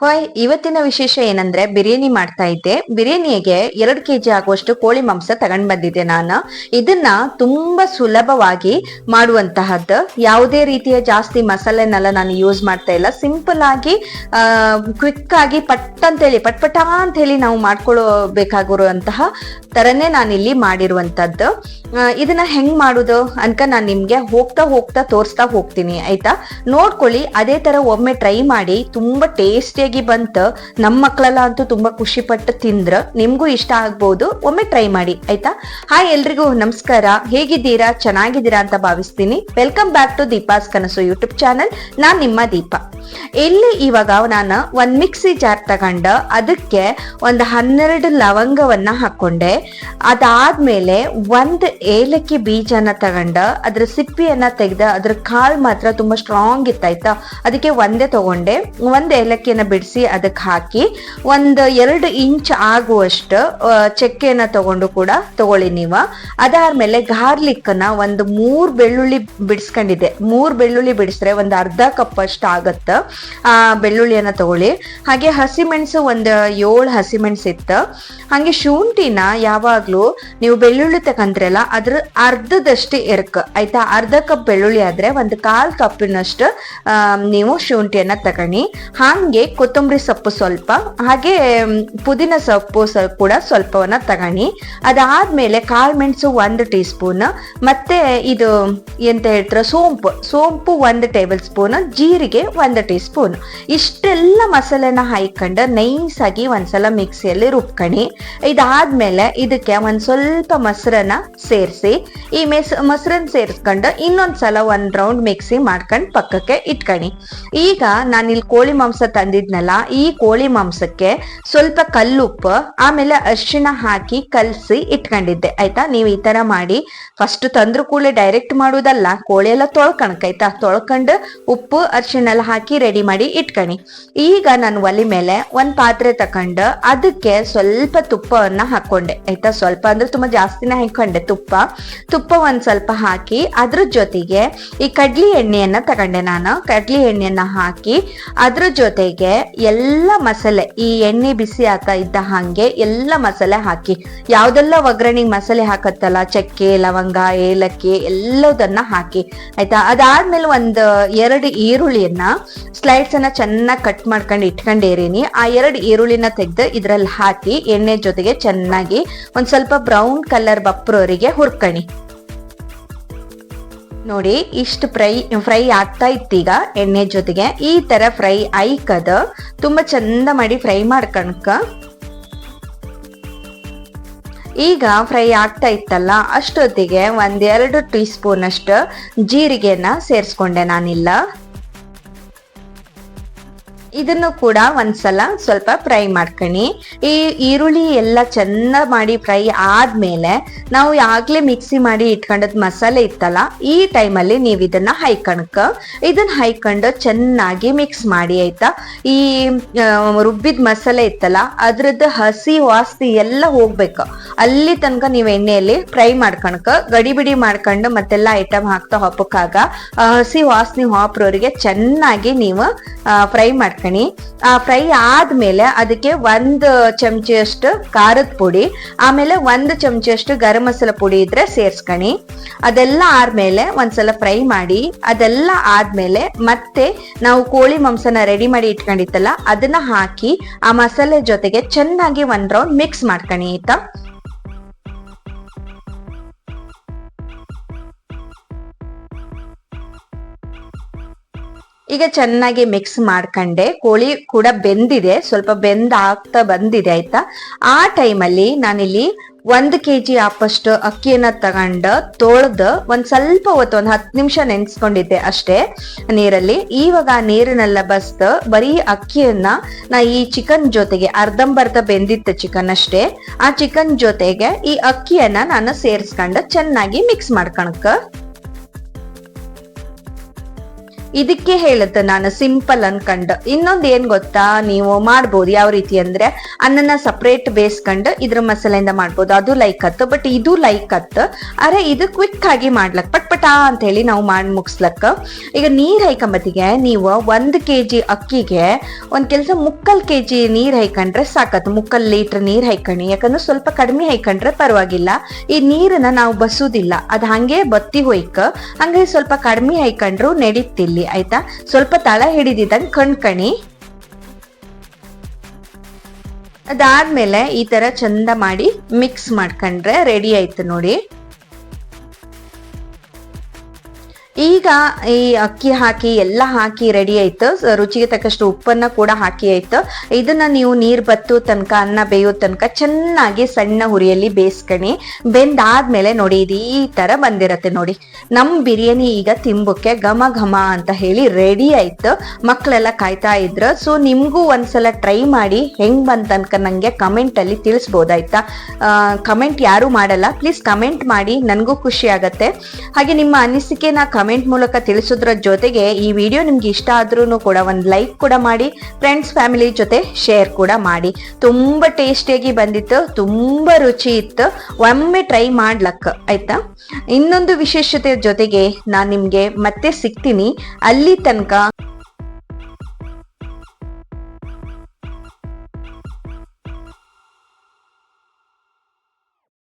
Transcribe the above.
Hi, ಇವತ್ತಿನ ವಿಶೇಷ ಏನಂದ್ರೆ ಬಿರಿಯಾನಿ ಮಾಡ್ತಾ ಇದ್ದೆ. ಬಿರಿಯಾನಿಗೆ 2 kg ಆಗುವಷ್ಟು ಕೋಳಿ ಮಾಂಸ ತಗೊಂಡ್ ಬಂದಿದ್ದೆ ನಾನು. ಇದನ್ನ ತುಂಬಾ ಸುಲಭವಾಗಿ ಮಾಡುವಂತಹದ್ದು. ಯಾವುದೇ ರೀತಿಯ ಜಾಸ್ತಿ ಮಸಾಲೆನೆಲ್ಲ ನಾನು ಯೂಸ್ ಮಾಡ್ತಾ ಇಲ್ಲ. ಸಿಂಪಲ್ ಆಗಿ ಕ್ವಿಕ್ ಆಗಿ ಪಟ್ ಅಂತ ಹೇಳಿ ನಾವು ಮಾಡ್ಕೊಳ್ಬೇಕಾಗಿರುವಂತಹ ತರನೇ ನಾನಿಲ್ಲಿ ಮಾಡಿರುವಂತದ್ದು. ಇದನ್ನ ಹೆಂಗ್ ಮಾಡುದು ಅನ್ಕ ನಾನ್ ನಿಮ್ಗೆ ಹೋಗ್ತಾ ತೋರಿಸ್ತಾ ಹೋಗ್ತೀನಿ, ಆಯ್ತಾ? ನೋಡ್ಕೊಳ್ಳಿ. ಅದೇ ತರ ಒಮ್ಮೆ ಟ್ರೈ ಮಾಡಿ, ತುಂಬಾ ಟೇಸ್ಟಿಯಾಗಿ ಬಂತ. ನಮ್ಮ ಮಕ್ಕಳೆಲ್ಲ ಅಂತೂ ತುಂಬಾ ಖುಷಿ ಪಟ್ಟು ತಿಂದ್ರ. ನಿಮ್ಗೂ ಇಷ್ಟ ಆಗ್ಬಹುದು, ಒಮ್ಮೆ ಟ್ರೈ ಮಾಡಿ, ಆಯ್ತಾ? ಹಾಯ್, ಎಲ್ರಿಗೂ ನಮಸ್ಕಾರ. ಹೇಗಿದ್ದೀರಾ? ಚೆನ್ನಾಗಿದ್ದೀರಾ ಅಂತ ಭಾವಿಸ್ತೀನಿ. ವೆಲ್ಕಮ್ ಬ್ಯಾಕ್ ಟು ದೀಪಾಸ್ ಕನಸು ಯೂಟ್ಯೂಬ್ ಚಾನಲ್. ನಾನ್ ನಿಮ್ಮ ದೀಪ. ಇಲ್ಲಿ ಇವಾಗ ನಾನು ಒಂದ್ ಮಿಕ್ಸಿ ಜಾರ್ ತಗೊಂಡ ಅದಕ್ಕೆ ಒಂದು 12 ಲವಂಗವನ್ನ ಹಾಕೊಂಡೆ. ಅದಾದ್ಮೇಲೆ ಒಂದ್ ಏಲಕ್ಕಿ ಬೀಜನ ತಗೊಂಡ ಅದ್ರ ಸಿಪ್ಪಿಯನ್ನ ತೆಗ್ದ. ಅದ್ರ ಕಾಳು ಮಾತ್ರ ತುಂಬಾ ಸ್ಟ್ರಾಂಗ್ ಇತ್ತಾಯ್ತಾ, ಅದಕ್ಕೆ ಒಂದೇ ತಗೊಂಡೆ. ಒಂದ್ ಏಲಕ್ಕಿಯನ್ನ ಬಿಡಿಸಿ ಅದಕ್ಕೆ ಹಾಕಿ 2 ಇಂಚ್ ಆಗುವಷ್ಟು ಚಕ್ಕೆಯನ್ನ ತಗೊಂಡು ಕೂಡ ತಗೊಳ್ಳಿ ನೀವು. ಅದಾದ್ಮೇಲೆ ಗಾರ್ಲಿಕ್ ನ 3 ಬೆಳ್ಳುಳ್ಳಿ ಬಿಡಿಸ್ಕೊಂಡಿದ್ದೆ. 3 ಬೆಳ್ಳುಳ್ಳಿ ಬಿಡಿಸಿದ್ರೆ ಒಂದು ಅರ್ಧ ಕಪ್ ಅಷ್ಟು ಆಗತ್ತ. ಆ ಬೆಳ್ಳುಳ್ಳಿಯನ್ನ ತಗೊಳ್ಳಿ. ಹಾಗೆ ಹಸಿಮೆಣಸು 7 ಹಸಿಮೆಣಸು ಇತ್ತು. ಹಾಗೆ ಶುಂಠಿನ ಯಾವಾಗ್ಲೂ ನೀವು ಬೆಳ್ಳುಳ್ಳಿ ತಗೊಂಡ್ರಲ್ಲ ಅದ್ರ ಅರ್ಧದಷ್ಟು ಎರ್ಕ, ಆಯ್ತಾ? ಅರ್ಧ ಕಪ್ ಬೆಳ್ಳುಳ್ಳಿ ಆದ್ರೆ 1/4 ಕಪ್ಪಿನಷ್ಟು ನೀವು ಶುಂಠಿಯನ್ನ ತಗೊಳ್ಳಿ. ಹಾಗೆ ಕೊತ್ತಂಬರಿ ಸೊಪ್ಪು ಸ್ವಲ್ಪ, ಹಾಗೆ ಪುದೀನ ಸೊಪ್ಪು ಕೂಡ ಸ್ವಲ್ಪವನ್ನ ತಗೊಳ್ಳಿ. ಅದಾದ್ಮೇಲೆ ಕಾಳು ಮೆಣಸು 1 ಟೀ ಸ್ಪೂನ್, ಮತ್ತೆ ಇದು ಎಂತ ಹೇಳ್ತಾರ ಸೋಂಪು 1 ಟೇಬಲ್ ಸ್ಪೂನ್, ಜೀರಿಗೆ 1 ಟೀ ಸ್ಪೂನ್. ಇಷ್ಟೆಲ್ಲ ಮಸಾಲೆನ ಹಾಕೊಂಡು ನೈಸ್ ಆಗಿ ಒಂದ್ಸಲ ಮಿಕ್ಸಿಯಲ್ಲಿ ರುಬ್ಕಣಿ. ಇದಾದ್ಮೇಲೆ ಇದಕ್ಕೆ ಸ್ವಲ್ಪ ಮೊಸರನ್ನ ಸೇರಿಸಿ, ಈ ಮೊಸರನ್ನ ಸೇರಿಸ್ಕೊಂಡು ಇನ್ನೊಂದ್ಸಲ 1 ರೌಂಡ್ ಮಿಕ್ಸಿ ಮಾಡ್ಕೊಂಡು ಪಕ್ಕಕ್ಕೆ ಇಟ್ಕಣಿ. ಈಗ ನಾನಿಲ್ಲಿ ಕೋಳಿ ಮಾಂಸ ತಂದಿದ್ನಲ್ಲ, ಈ ಕೋಳಿ ಮಾಂಸಕ್ಕೆ ಸ್ವಲ್ಪ ಕಲ್ಲುಪ್ಪು ಆಮೇಲೆ ಅರಿಶಿಣ ಹಾಕಿ ಕಲಸಿ ಇಟ್ಕೊಂಡಿದ್ದೆ, ಆಯ್ತಾ? ನೀವು ಈ ತರ ಮಾಡಿ. ಫಸ್ಟ್ ತಂದ್ರು ಕೂಡಲೇ ಡೈರೆಕ್ಟ್ ಮಾಡುವುದಲ್ಲ, ಕೋಳಿ ಎಲ್ಲ ತೊಳ್ಕಣಕ್, ಆಯ್ತಾ? ತೊಳ್ಕೊಂಡು ಉಪ್ಪು ಅರಿಶಿಣ ಎಲ್ಲ ಹಾಕಿ ರೆಡಿ ಮಾಡಿ ಇಟ್ಕಣಿ. ಈಗ ನಾನು ಒಲೆ ಮೇಲೆ 1 ಪಾತ್ರೆ ತಕೊಂಡು ಅದಕ್ಕೆ ಸ್ವಲ್ಪ ತುಪ್ಪವನ್ನ ಹಾಕೊಂಡೆ, ಆಯ್ತಾ? ಸ್ವಲ್ಪ ಅಂದ್ರೆ ತುಂಬಾ ಜಾಸ್ತಿನೇ ಹಾಕೊಂಡೆ ತುಪ್ಪ ಒಂದ್ ಸ್ವಲ್ಪ ಹಾಕಿ ಅದ್ರ ಜೊತೆಗೆ ಈ ಕಡ್ಲಿ ಎಣ್ಣೆಯನ್ನ ತಗೊಂಡೆ ನಾನು. ಕಡ್ಲಿ ಎಣ್ಣೆಯನ್ನ ಹಾಕಿ ಅದ್ರ ಜೊತೆಗೆ ಎಲ್ಲ ಮಸಾಲೆ, ಈ ಎಣ್ಣೆ ಬಿಸಿ ಆಗ್ತಾ ಇದ್ದ ಹಾಗೆ ಎಲ್ಲ ಮಸಾಲೆ ಹಾಕಿ, ಯಾವ್ದೆಲ್ಲ ಒಗ್ಗರಣೆಗೆ ಮಸಾಲೆ ಹಾಕತ್ತಲ್ಲ, ಚಕ್ಕೆ ಲವಂಗ ಏಲಕ್ಕಿ ಎಲ್ಲದನ್ನ ಹಾಕಿ, ಆಯ್ತಾ? ಅದಾದ್ಮೇಲೆ 2 ಈರುಳ್ಳಿಯನ್ನ ಸ್ಲೈಡ್ಸ್ ಅನ್ನ ಚೆನ್ನಾಗಿ ಕಟ್ ಮಾಡ್ಕೊಂಡು ಇಟ್ಕೊಂಡಿರೀನಿ. ಆ 2 ಈರುಳ್ಳಿನ ತೆಗೆದು ಇದ್ರಲ್ಲಿ ಹಾಕಿ ಎಣ್ಣೆ ಜೊತೆಗೆ ಚೆನ್ನಾಗಿ ಒಂದ್ ಸ್ವಲ್ಪ ಬ್ರೌನ್ ಕಲರ್ ಬಪ್ಪರವರೆಗೆ ಹುರ್ಕಣಿ. ನೋಡಿ, ಇಷ್ಟು ಫ್ರೈ ಆಗ್ತಾ ಇತ್ತೀಗ ಎಣ್ಣೆ ಜೊತೆಗೆ. ಈ ತರ ಫ್ರೈ ಆಯ್ಕದ ತುಂಬಾ ಚಂದ ಮಾಡಿ ಫ್ರೈ ಮಾಡ್ಕಣಕ. ಈಗ ಫ್ರೈ ಆಗ್ತಾ ಇತ್ತಲ್ಲ, ಅಷ್ಟೊತ್ತಿಗೆ 1-2 ಟೀ ಸ್ಪೂನ್ ಅಷ್ಟು ಜೀರಿಗೆನ ಸೇರಿಸ್ಕೊಂಡೆ ನಾನಿಲ್ಲ. ಇದನ್ನು ಕೂಡ ಒಂದ್ಸಲ ಸ್ವಲ್ಪ ಫ್ರೈ ಮಾಡ್ಕಣಿ. ಈ ಈರುಳ್ಳಿ ಎಲ್ಲ ಚೆನ್ನಾಗಿ ಮಾಡಿ ಫ್ರೈ ಆದ್ಮೇಲೆ ನಾವು ಆಗ್ಲೇ ಮಿಕ್ಸಿ ಮಾಡಿ ಇಟ್ಕೊಂಡದ್ ಮಸಾಲೆ ಇತ್ತಲ್ಲ, ಈ ಟೈಮಲ್ಲಿ ನೀವು ಇದನ್ನ ಹಾಯ್ಕೊಂಡು ಚೆನ್ನಾಗಿ ಮಿಕ್ಸ್ ಮಾಡಿ, ಆಯ್ತಾ? ಈ ರುಬ್ಬಿದ ಮಸಾಲೆ ಇತ್ತಲ್ಲ ಅದ್ರದ್ದು ಹಸಿ ವಾಸನೆ ಎಲ್ಲ ಹೋಗ್ಬೇಕು. ಅಲ್ಲಿ ತನಕ ನೀವು ಎಣ್ಣೆಯಲ್ಲಿ ಫ್ರೈ ಮಾಡ್ಕಣಕ ಗಡಿಬಿಡಿ ಮಾಡ್ಕೊಂಡು ಮತ್ತೆಲ್ಲ ಐಟಮ್ ಹಾಕ್ತಾ ಹಪ್ಪಕ್ಕಾಗ ಹಸಿ ವಾಸನೆ ಹಾಪ್ರವರಿಗೆ ಚೆನ್ನಾಗಿ ನೀವು ಫ್ರೈ ಮಾಡ್ಕಣಿ. ಫ್ರೈ ಆದ್ಮೇಲೆ ಅದಕ್ಕೆ 1 ಚಮಚೆಯಷ್ಟು ಖಾರದ ಪುಡಿ, ಆಮೇಲೆ 1 ಚಮಚೆಯಷ್ಟು ಗರಂ ಮಸಾಲ ಪುಡಿ ಇದ್ರೆ ಸೇರ್ಸ್ಕಣಿ. ಅದೆಲ್ಲ ಆದ್ಮೇಲೆ ಒಂದ್ಸಲ ಫ್ರೈ ಮಾಡಿ. ಅದೆಲ್ಲ ಆದ್ಮೇಲೆ ಮತ್ತೆ ನಾವು ಕೋಳಿ ಮಾಂಸನ ರೆಡಿ ಮಾಡಿ ಇಟ್ಕೊಂಡಿತ್ತಲ್ಲ ಅದನ್ನ ಹಾಕಿ ಆ ಮಸಾಲೆ ಜೊತೆಗೆ ಚೆನ್ನಾಗಿ 1 ರೌಂಡ್ ಮಿಕ್ಸ್ ಮಾಡ್ಕಣಿ, ಆಯ್ತಾ? ಈಗ ಚೆನ್ನಾಗಿ ಮಿಕ್ಸ್ ಮಾಡ್ಕೊಂಡೆ. ಕೋಳಿ ಕೂಡ ಬೆಂದಿದೆ, ಸ್ವಲ್ಪ ಆಗ್ತಾ ಬಂದಿದೆ, ಆಯ್ತಾ? ಆ ಟೈಮಲ್ಲಿ ನಾನಿಲ್ಲಿ 1 kg ಆಪಷ್ಟು ಅಕ್ಕಿಯನ್ನ ತಗೊಂಡು ತೊಳೆದು ಒಂದ್ ಸ್ವಲ್ಪ ಹೊತ್ತು 10 ನಿಮಿಷ ನೆನ್ಸ್ಕೊಂಡಿದ್ದೆ ಅಷ್ಟೇ ನೀರಲ್ಲಿ. ಇವಾಗ ಆ ನೀರನ್ನೆಲ್ಲ ಬಸ್ದು ಬರೀ ಅಕ್ಕಿಯನ್ನ ನಾ ಈ ಚಿಕನ್ ಜೊತೆಗೆ ಅರ್ಧಂಬರ್ಧ ಬೆಂದಿತ್ತು ಚಿಕನ್ ಅಷ್ಟೇ, ಆ ಚಿಕನ್ ಜೊತೆಗೆ ಈ ಅಕ್ಕಿಯನ್ನ ನಾನು ಸೇರಿಸ್ಕೊಂಡು ಚೆನ್ನಾಗಿ ಮಿಕ್ಸ್ ಮಾಡ್ಕಣಕ. ಇದಕ್ಕೆ ಹೇಳುತ್ತೆ ನಾನು ಸಿಂಪಲ್ ಅನ್ಕಂಡು. ಇನ್ನೊಂದ್ ಏನ್ ಗೊತ್ತಾ, ನೀವು ಮಾಡ್ಬೋದು ಯಾವ ರೀತಿ ಅಂದ್ರೆ ಅನ್ನನ ಸಪರೇಟ್ ಬೇಯಿಸ್ಕೊಂಡು ಇದ್ರ ಮಸಾಲೆಯಿಂದ ಮಾಡ್ಬೋದು, ಅದು ಲೈಕ್ ಅತ್ತು. ಬಟ್ ಇದು ಲೈಕ್ ಅತ್ತು, ಅರೆ ಇದು ಕ್ವಿಕ್ ಆಗಿ ಮಾಡ್ಲಕ್ ಪಟ್ಪಟ ಅಂತ ಹೇಳಿ ನಾವು ಮಾಡಿ ಮುಗಿಸ್ಲಕ್ಕ. ಈಗ ನೀರ್ ಹೈಕೊಂಬತ್ತಿಗೆ ನೀವು 1 kg ಅಕ್ಕಿಗೆ ಒಂದ್ ಕೆಲ್ಸ 3/4 kg ನೀರ್ ಹೈಕೊಂಡ್ರೆ ಸಾಕತ್ತು. 3/4 ಲೀಟರ್ ನೀರ್ ಹೈಕಣಿ, ಯಾಕಂದ್ರೆ ಸ್ವಲ್ಪ ಕಡಿಮೆ ಹೈಕೊಂಡ್ರೆ ಪರವಾಗಿಲ್ಲ. ಈ ನೀರನ್ನ ನಾವು ಬಸುದಿಲ್ಲ, ಅದ್ ಹಂಗೆ ಬತ್ತಿ ಹೋಯ್ಕ, ಹಂಗೆ ಸ್ವಲ್ಪ ಕಡಿಮೆ ಹೈಕೊಂಡ್ರು ನಡೀತಿಲ್ಲಿ ಆಯ್ತಾ. ಸ್ವಲ್ಪ ತಳ ಹಿಡಿದಿದ್ದಂಗ್ ಕಣ್ಕಣಿ. ಅದಾದ್ಮೇಲೆ ಈ ತರ ಚಂದ ಮಾಡಿ ಮಿಕ್ಸ್ ಮಾಡ್ಕೊಂಡ್ರೆ ರೆಡಿ ಆಯ್ತು ನೋಡಿ. ಈಗ ಈ ಅಕ್ಕಿ ಹಾಕಿ ಎಲ್ಲ ಹಾಕಿ ರೆಡಿ ಆಯ್ತು. ರುಚಿಗೆ ತಕ್ಕಷ್ಟು ಉಪ್ಪನ್ನ ಕೂಡ ಹಾಕಿ ಆಯ್ತು. ಇದನ್ನ ನೀವು ನೀರ್ ಬತ್ತು ತನಕ, ಅನ್ನ ಬೇಯೋ ತನಕ ಚೆನ್ನಾಗಿ ಸಣ್ಣ ಹುರಿಯಲ್ಲಿ ಬೇಯಿಸ್ಕಣಿ. ಬೆಂದಾದ್ಮೇಲೆ ನೋಡಿ ಇದು ಈ ತರ ಬಂದಿರತ್ತೆ ನೋಡಿ. ನಮ್ ಬಿರಿಯಾನಿ ಈಗ ತಿಂಬಕ್ಕೆ ಘಮ ಘಮ ಅಂತ ಹೇಳಿ ರೆಡಿ ಆಯ್ತು. ಮಕ್ಕಳೆಲ್ಲ ಕಾಯ್ತಾ ಇದ್ರು. ಸೊ ನಿಮ್ಗೂ ಒಂದ್ಸಲ ಟ್ರೈ ಮಾಡಿ ಹೆಂಗ್ ಬಂತ ಅನ್ಕ ನಂಗೆ ಕಮೆಂಟ್ ಅಲ್ಲಿ ತಿಳಿಸ್ಬೋದಾಯ್ತಾ. ಕಮೆಂಟ್ ಯಾರು ಮಾಡಲ್ಲ, ಪ್ಲೀಸ್ ಕಮೆಂಟ್ ಮಾಡಿ, ನನ್ಗೂ ಖುಷಿ ಆಗತ್ತೆ. ಹಾಗೆ ನಿಮ್ಮ ಅನಿಸಿಕೆನ ಕಮೆಂಟ್ ಮೂಲಕ ತಿಳಿಸೋದ್ರ ಜೊತೆಗೆ ಈ ವಿಡಿಯೋ ನಿಮ್ಗೆ ಇಷ್ಟ ಆದ್ರೂ ಕೂಡ ಒಂದು ಲೈಕ್ ಕೂಡ ಮಾಡಿ, ಫ್ರೆಂಡ್ಸ್ ಫ್ಯಾಮಿಲಿ ಜೊತೆ ಶೇರ್ ಕೂಡ ಮಾಡಿ. ತುಂಬಾ ಟೇಸ್ಟಿಯಾಗಿ ಬಂದಿತ್ತು, ತುಂಬಾ ರುಚಿ ಇತ್ತು. ಒಮ್ಮೆ ಟ್ರೈ ಮಾಡ್ಲಕ್ಕ ಆಯ್ತಾ. ಇನ್ನೊಂದು ವಿಶೇಷತೆ ಜೊತೆಗೆ ನಾನ್ ನಿಮ್ಗೆ ಮತ್ತೆ ಸಿಗ್ತೀನಿ. ಅಲ್ಲಿ ತನಕ